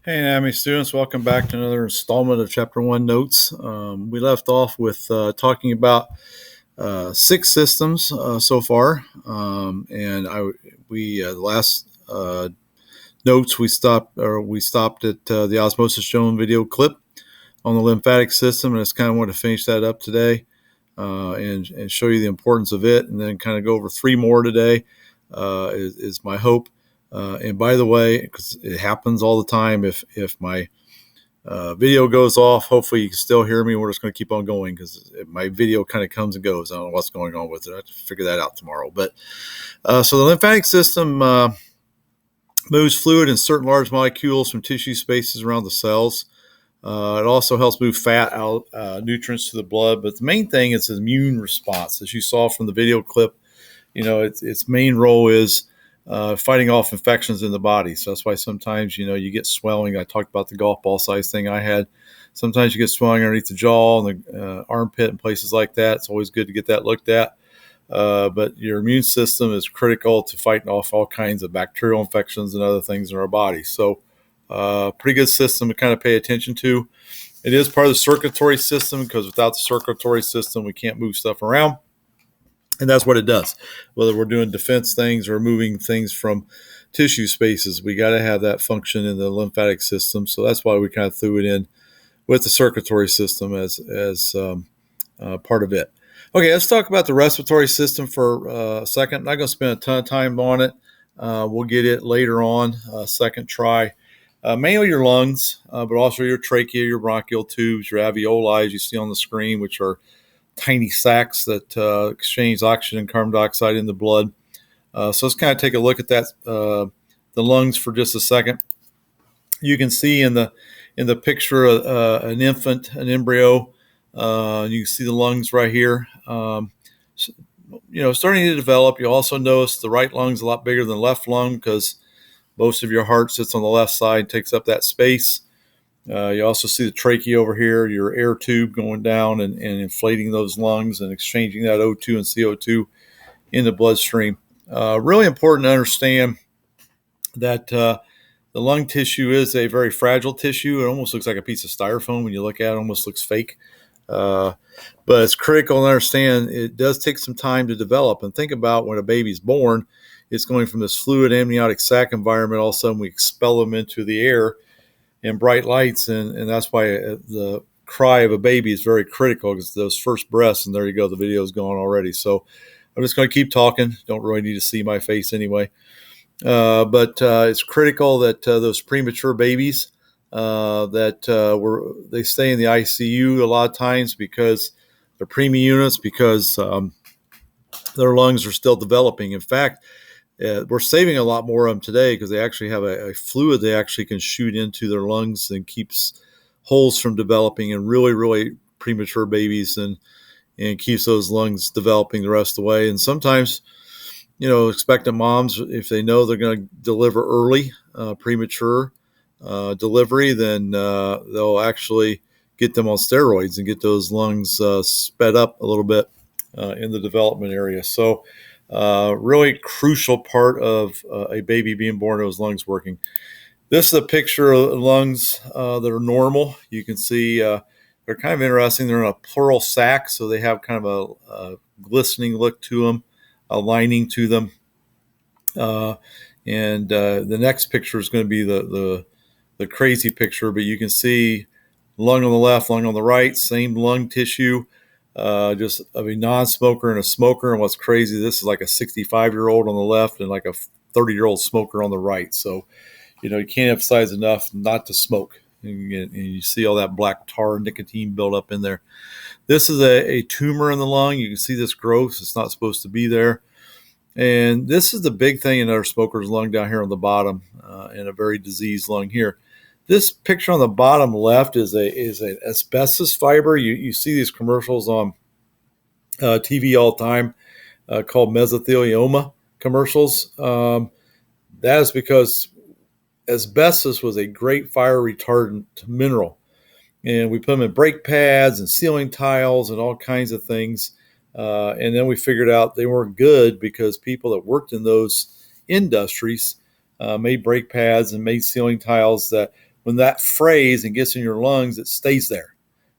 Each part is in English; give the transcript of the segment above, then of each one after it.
Hey, NAMI students, welcome back to another installment of Chapter 1 Notes. We left off with talking about six systems so far, and the last notes we stopped at the osmosis shown video clip on the lymphatic system, and I just kind of want to finish that up today and show you the importance of it, and then kind of go over three more today. Is my hope. And by the way, because it happens all the time, if my video goes off, hopefully you can still hear me. We're just going to keep on going because my video kind of comes and goes. I don't know what's going on with it. I have to figure that out tomorrow. But so the lymphatic system moves fluid in certain large molecules from tissue spaces around the cells. It also helps move fat out, nutrients to the blood. But the main thing is the immune response. As you saw from the video clip, its main role is fighting off infections in the body. So that's why sometimes, you get swelling. I talked about the golf ball size thing I had. Sometimes you get swelling underneath the jaw and the armpit and places like that. It's always good to get that looked at. But your immune system is critical to fighting off all kinds of bacterial infections and other things in our body. So pretty good system to kind of pay attention to. It is part of the circulatory system because without the circulatory system, we can't move stuff around. And that's what it does. Whether we're doing defense things or moving things from tissue spaces, we got to have that function in the lymphatic system. So that's why we kind of threw it in with the circulatory system as part of it. Okay, let's talk about the respiratory system for a second. I'm not going to spend a ton of time on it. We'll get it later on, second try. Mainly your lungs, but also your trachea, your bronchial tubes, your alveoli, as you see on the screen, which are tiny sacs that exchange oxygen and carbon dioxide in the blood. So let's kind of take a look at that, the lungs for just a second. You can see in the picture an infant, an embryo. You can see the lungs right here. Starting to develop. You also notice the right lung's a lot bigger than the left lung because most of your heart sits on the left side, takes up that space. You also see the trachea over here, your air tube going down and inflating those lungs and exchanging that O2 and CO2 in the bloodstream. Really important to understand that the lung tissue is a very fragile tissue. It almost looks like a piece of styrofoam when you look at it. It almost looks fake. But it's critical to understand it does take some time to develop. And think about when a baby's born, it's going from this fluid amniotic sac environment. All of a sudden, we expel them into the air and bright lights, and that's why the cry of a baby is very critical because those first breaths, and there you go, the video is gone already. So I'm just going to keep talking. Don't really need to see my face anyway. But it's critical that those premature babies they stay in the ICU a lot of times because they're preemie units because their lungs are still developing. In fact, we're saving a lot more of them today because they actually have a fluid they actually can shoot into their lungs and keeps holes from developing in really, really premature babies and keeps those lungs developing the rest of the way. And sometimes, expectant moms, if they know they're going to deliver early, premature delivery, then they'll actually get them on steroids and get those lungs sped up a little bit in the development area. So really crucial part of a baby being born, those lungs working. This is a picture of lungs that are normal. You can see they're kind of interesting. They're in a pleural sac, so they have kind of a glistening look to them, a lining to them. And the next picture is going to be the crazy picture, but you can see lung on the left, lung on the right, same lung tissue. Just of a non-smoker and a smoker. And what's crazy, this is like a 65-year-old on the left and like a 30-year-old smoker on the right. So, you can't emphasize enough not to smoke. And you see all that black tar nicotine build up in there. This is a tumor in the lung. You can see this growth. It's not supposed to be there. And this is the big thing in our smoker's lung down here on the bottom and a very diseased lung here. This picture on the bottom left is an asbestos fiber. You see these commercials on TV all the time called mesothelioma commercials. That is because asbestos was a great fire retardant mineral. And we put them in brake pads and ceiling tiles and all kinds of things. And then we figured out they weren't good because people that worked in those industries made brake pads and made ceiling tiles that when that frays and gets in your lungs, it stays there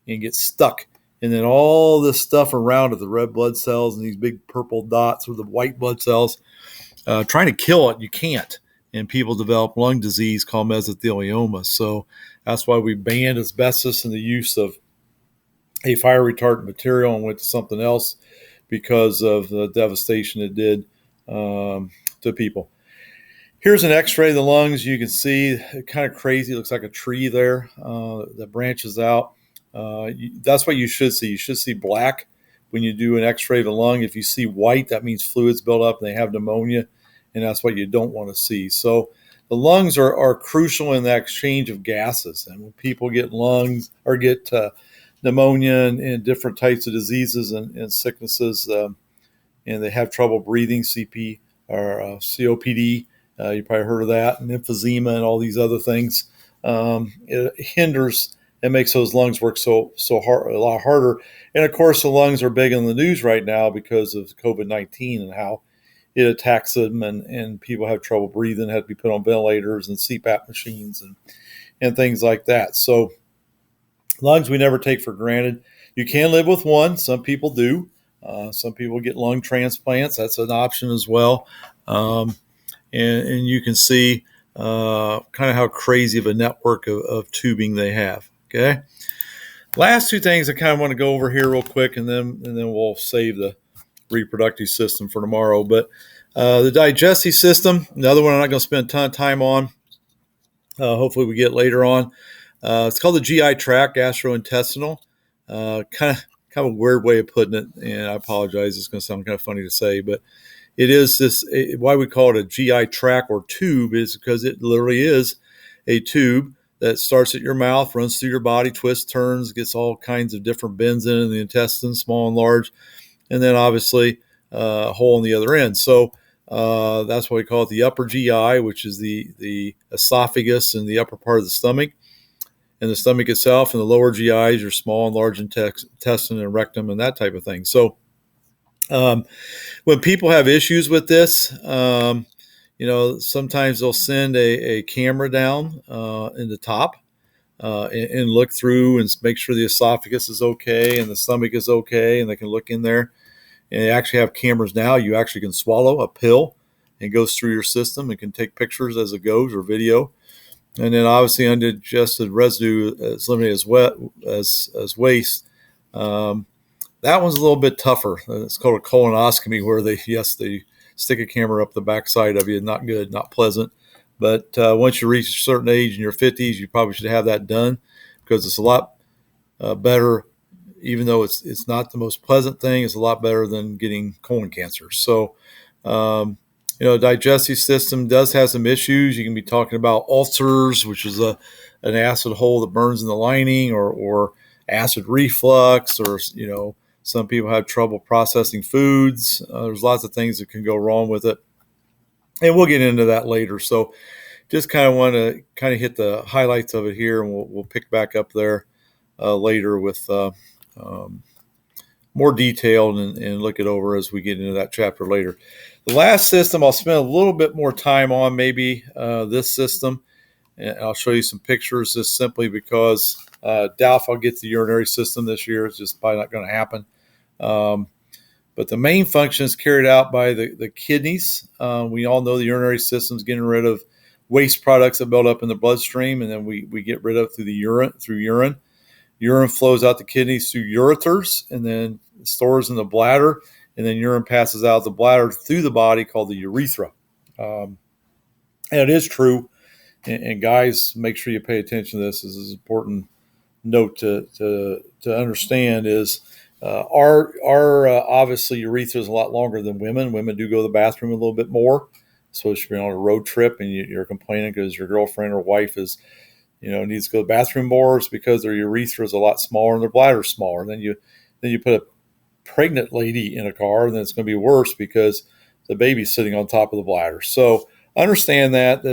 and gets stuck. And then all this stuff around it, the red blood cells and these big purple dots or the white blood cells, trying to kill it, you can't. And people develop lung disease called mesothelioma. So that's why we banned asbestos and the use of a fire retardant material and went to something else because of the devastation it did to people. Here's an x-ray of the lungs. You can see kind of crazy. It looks like a tree there that branches out. That's what you should see. You should see black when you do an x-ray of the lung. If you see white, that means fluids build up and they have pneumonia, and that's what you don't want to see. So the lungs are crucial in that exchange of gases. And when people get lungs or get pneumonia and different types of diseases and sicknesses, and they have trouble breathing, CP or COPD, you probably heard of that, and emphysema and all these other things. It hinders and makes those lungs work so hard, a lot harder. And of course, the lungs are big in the news right now because of COVID-19 and how it attacks them, and people have trouble breathing, have to be put on ventilators and CPAP machines and things like that. So lungs we never take for granted. You can live with one. Some people do. Some people get lung transplants. That's an option as well. And you can see kind of how crazy of a network of tubing they have. Okay. Last two things I kind of want to go over here real quick, and then we'll save the reproductive system for tomorrow. But the digestive system, another one I'm not going to spend a ton of time on. Hopefully we get later on. It's called the GI tract, gastrointestinal. Kind of a weird way of putting it, and I apologize. It's going to sound kind of funny to say, but it is this. Why we call it a GI tract or tube is because it literally is a tube that starts at your mouth, runs through your body, twists, turns, gets all kinds of different bends in the intestines, small and large, and then obviously a hole on the other end. So that's why we call it the upper GI, which is the esophagus and the upper part of the stomach, and the stomach itself, and the lower GI is your small and large intestine and rectum and that type of thing. So when people have issues with this, sometimes they'll send a camera down in the top and look through and make sure the esophagus is okay and the stomach is okay, and they can look in there. And they actually have cameras now. You actually can swallow a pill and it goes through your system and can take pictures as it goes or video. And then obviously undigested residue is limited as waste. That one's a little bit tougher. It's called a colonoscopy, where they stick a camera up the backside of you. Not good, not pleasant. But once you reach a certain age in your 50s, you probably should have that done, because it's a lot better. Even though it's not the most pleasant thing, it's a lot better than getting colon cancer. So, digestive system does have some issues. You can be talking about ulcers, which is an acid hole that burns in the lining, or acid reflux, or some people have trouble processing foods. There's lots of things that can go wrong with it, and we'll get into that later. So, just kind of want to hit the highlights of it here, and we'll pick back up there later with more detailed and look it over as we get into that chapter later. The last system I'll spend a little bit more time on, maybe this system, and I'll show you some pictures, just simply because doubt if I'll get to the urinary system this year. It's just probably not going to happen. But the main function is carried out by the kidneys. We all know the urinary system is getting rid of waste products that build up in the bloodstream, and then we get rid of it through urine. Urine flows out the kidneys through ureters, and then stores in the bladder, and then urine passes out of the bladder through the body, called the urethra. And it is true, and guys, make sure you pay attention to this. This is an important note to understand is our obviously urethra is a lot longer than women. Women do go to the bathroom a little bit more. So if you're on a road trip and you're complaining because your girlfriend or wife is needs to go to the bathroom more, it's because their urethra is a lot smaller and their bladder is smaller. Then you put a pregnant lady in a car, and then it's going to be worse because the baby's sitting on top of the bladder. So understand that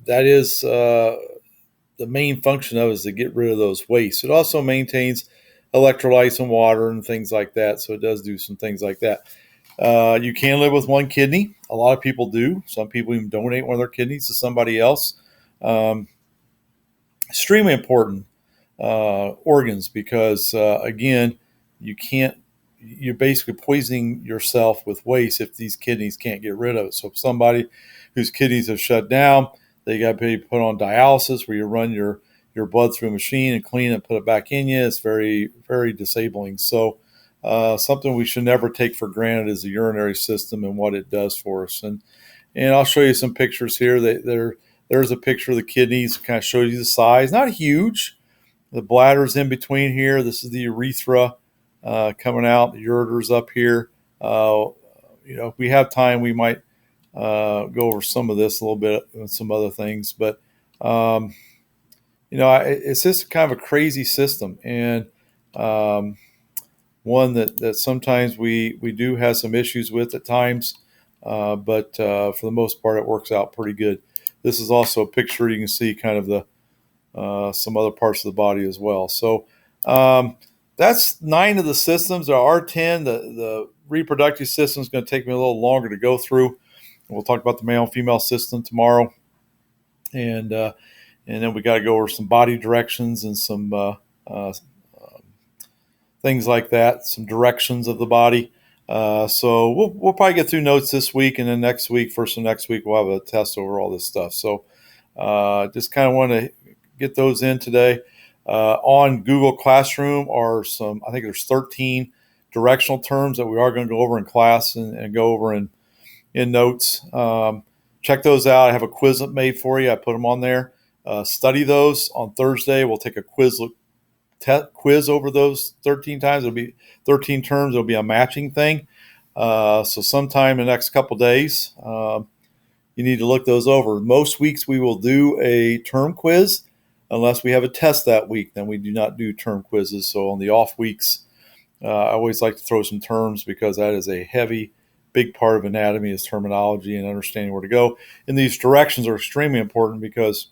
is the main function of it, is to get rid of those wastes. It also maintains electrolytes and water and things like that. So it does do some things like that. You can live with one kidney. A lot of people do. Some people even donate one of their kidneys to somebody else. Um, Extremely important organs because, again, you can't, you're basically poisoning yourself with waste if these kidneys can't get rid of it. So if somebody whose kidneys have shut down, they got to be put on dialysis where you run your blood through a machine and clean it and put it back in you. It's very, very disabling. So something we should never take for granted is the urinary system and what it does for us. And I'll show you some pictures here. There's a picture of the kidneys, kind of shows you the size. Not huge. The bladder's in between here. This is the urethra coming out. The ureter's up here. If we have time, we might go over some of this a little bit and some other things. But um, it's just kind of a crazy system, and um, one that sometimes we do have some issues with at times, but for the most part, it works out pretty good. This is also a picture you can see kind of the some other parts of the body as well. So um, that's 9 of the systems. There are 10. The reproductive system is going to take me a little longer to go through. We'll talk about the male and female system tomorrow, and and then we got to go over some body directions and some things like that, some directions of the body. So we'll probably get through notes this week, and then next week, first of next week, we'll have a test over all this stuff. So just kind of want to get those in today. On Google Classroom are some, I think there's 13 directional terms that we are going to go over in class and go over in notes. Check those out. I have a quiz made for you. I put them on there. Study those on Thursday. We'll take a quiz over those 13 times. It'll be 13 terms. It'll be a matching thing. So sometime in the next couple days, you need to look those over. Most weeks we will do a term quiz unless we have a test that week. Then we do not do term quizzes. So on the off weeks, I always like to throw some terms because that is a heavy, big part of anatomy is terminology and understanding where to go. And these directions are extremely important because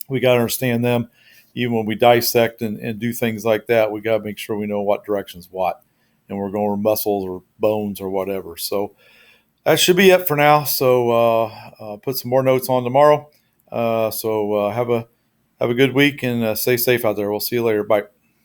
we got to understand them. Even when we dissect and do things like that, we got to make sure we know what direction's what. And we're going over muscles or bones or whatever. So that should be it for now. So put some more notes on tomorrow. Have a good week and stay safe out there. We'll see you later. Bye.